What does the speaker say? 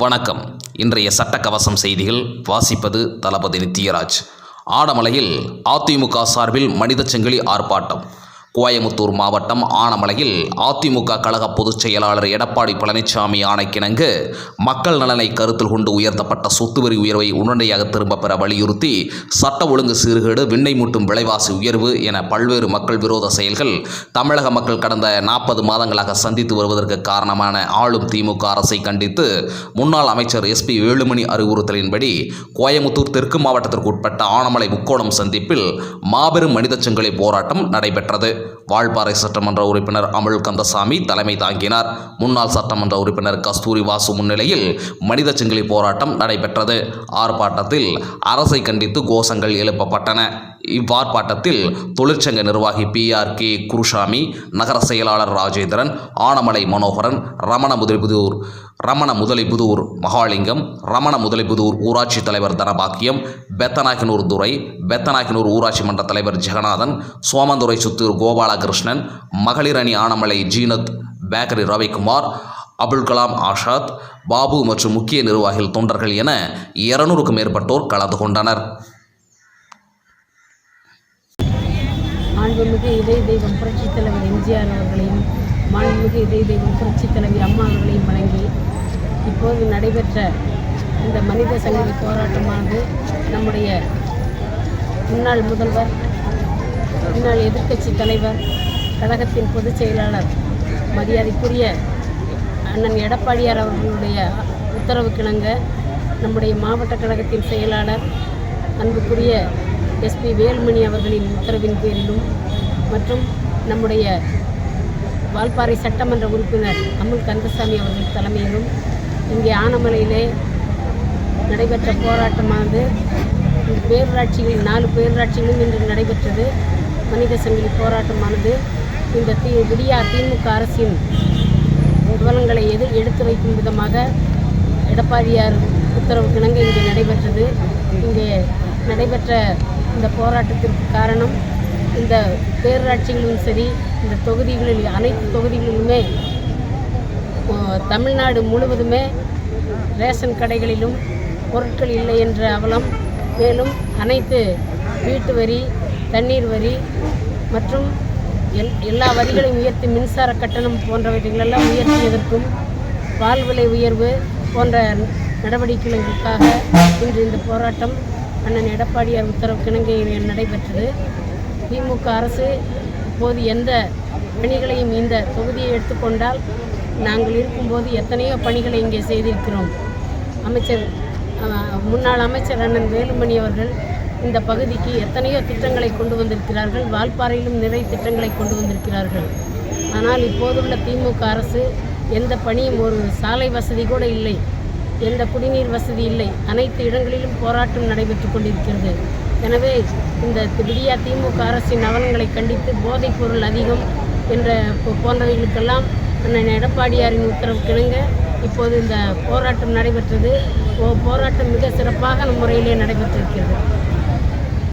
வணக்கம். இன்றைய சட்டக்கவசம் செய்திகள் வாசிப்பது தளபதி நித்யராஜ். ஆனமலையில் அதிமுக சார்பில் மனித சங்கிலி ஆர்ப்பாட்டம். கோயமுத்தூர் மாவட்டம் ஆனமலையில் அதிமுக கழக பொதுச் செயலாளர் எடப்பாடி பழனிசாமி ஆணைக்கிணங்க மக்கள் நலனை கருத்தில் கொண்டு உயர்த்தப்பட்ட சொத்து வரி உயர்வை உடனடியாக திரும்பப் பெற வலியுறுத்தி சட்ட ஒழுங்கு சீர்கேடு, விண்ணை முட்டும் விலைவாசி உயர்வு என பல்வேறு மக்கள் விரோத செயல்கள் தமிழக மக்கள் கடந்த 40 மாதங்களாக சந்தித்து வருவதற்கு காரணமான ஆளும் திமுக அரசை கண்டித்து முன்னாள் அமைச்சர் SP வேலுமணி அறிவுறுத்தலின்படி கோயமுத்தூர் தெற்கு மாவட்டத்திற்கு உட்பட்ட ஆனமலை முக்கோணம் சந்திப்பில் மாபெரும் மனித சங்கிலி போராட்டம் நடைபெற்றது. வால்பாறை சட்டமன்ற உறுப்பினர் அமுல் கந்தசாமி தலைமை தாங்கினார். முன்னாள் சட்டமன்ற உறுப்பினர் கஸ்தூரி வாசு முன்னிலையில் மனித சங்கிலி போராட்டம் நடைபெற்றது. ஆர்ப்பாட்டத்தில் அரசை கண்டித்து கோஷங்கள் எழுப்பப்பட்டன. இவ்வார்ப்பாட்டத்தில் தொழிற்சங்க நிர்வாகி PRK குருசாமி, நகர செயலாளர் ராஜேந்திரன், ஆனமலை மனோகரன், ரமண முதலிபுதூர் மகாலிங்கம், ரமண முதலிபுதூர் ஊராட்சி தலைவர் தனபாக்கியம், பெத்தநாயக்கனூர் துரை, பெத்தநாயக்கனூர் ஊராட்சி மன்ற தலைவர் ஜெகநாதன், சோமந்துரை சுத்தூர் கோபாலகிருஷ்ணன், மகளிர் அணி ஆனமலை ஜீனத் பேக்கரி ரவிக்குமார், அபுல் கலாம் ஆசாத், பாபு மற்றும் முக்கிய நிர்வாகிகள், தொண்டர்கள் என 200க்கும் மேற்பட்டோர் கலந்து கொண்டனர். மாண்புமிகு இதய தெய்வம் புரட்சித் தலைவர் MGR அவர்களையும், மாண்புமிகு இதய தெய்வம் புரட்சித் தலைவி அம்மா அவர்களையும் வணங்கி இப்போது நடைபெற்ற இந்த மனித சங்கிலி போராட்டமானது நம்முடைய முன்னாள் முதல்வர், முன்னாள் எதிர்க்கட்சி தலைவர், கழகத்தின் பொதுச் செயலாளர் மரியாதைக்குரிய அண்ணன் எடப்பாடியார் அவர்களுடைய உத்தரவுக்கிணங்க நம்முடைய மாவட்ட கழகத்தின் செயலாளர் அன்புக்குரிய SP வேலுமணி அவர்களின் உத்தரவின் பேரிலும் மற்றும் நம்முடைய வால்பாறை சட்டமன்ற உறுப்பினர் அமுல் கந்தசாமி அவர்கள் தலைமையிலும் இங்கே ஆனமலையிலே நடைபெற்ற போராட்டமானது இந்த பேரூராட்சிகளில் 4 பேரூராட்சிகளும் இன்று நடைபெற்றது. மனித சங்கிலி போராட்டமானது இந்த விடியா திமுக அரசின் விவரங்களை எடுத்து வைக்கும் விதமாக எடப்பாடியார் உத்தரவுக்கிணங்க இங்கே நடைபெற்றது. இங்கே நடைபெற்ற இந்த போராட்டத்திற்கு காரணம், இந்த பேரூராட்சிகளிலும் சரி, இந்த தொகுதிகளில் அனைத்து தொகுதிகளிலுமே தமிழ்நாடு முழுவதுமே ரேஷன் கடைகளிலும் பொருட்கள் இல்லை என்ற அவலம், மேலும் அனைத்து வீட்டு வரி, தண்ணீர் வரி மற்றும் எல்லா வரிகளையும் உயர்த்தி மின்சார கட்டணம் போன்றவற்றைகளெல்லாம் உயர்த்தியதற்கும், பால் விலை உயர்வு போன்ற நடவடிக்கைகளுக்காக இன்று இந்த போராட்டம் அண்ணன் எடப்பாடியார் உத்தரவுக்கிணங்க நடைபெற்றது. திமுக அரசு இப்போது எந்த பணிகளையும் இந்த தொகுதியை எடுத்துக்கொண்டால் நாங்கள் இருக்கும்போது எத்தனையோ பணிகளை இங்கே செய்திருக்கிறோம். முன்னாள் அமைச்சர் அண்ணன் வேலுமணி அவர்கள் இந்த பகுதிக்கு எத்தனையோ திட்டங்களை கொண்டு வந்திருக்கிறார்கள். வால்பாறையிலும் நிறைய திட்டங்களை கொண்டு வந்திருக்கிறார்கள். ஆனால் இப்போதுள்ள திமுக அரசு எந்த பணியும், ஒரு சாலை வசதி கூட இல்லை, எந்த குடிநீர் வசதி இல்லை, அனைத்து இடங்களிலும் போராட்டம் நடைபெற்று கொண்டிருக்கிறது. எனவே இந்த விடியா திமுக அரசின் அவலங்களை கண்டித்து போதைப் பொருள் அதிகம் என்ற போன்றவைகளுக்கெல்லாம் அண்ணன் எடப்பாடியாரின் உத்தரவுக்கிணங்க இப்போது இந்த போராட்டம் நடைபெற்றது. போராட்டம் மிக சிறப்பான முறையிலே நடைபெற்றிருக்கிறது.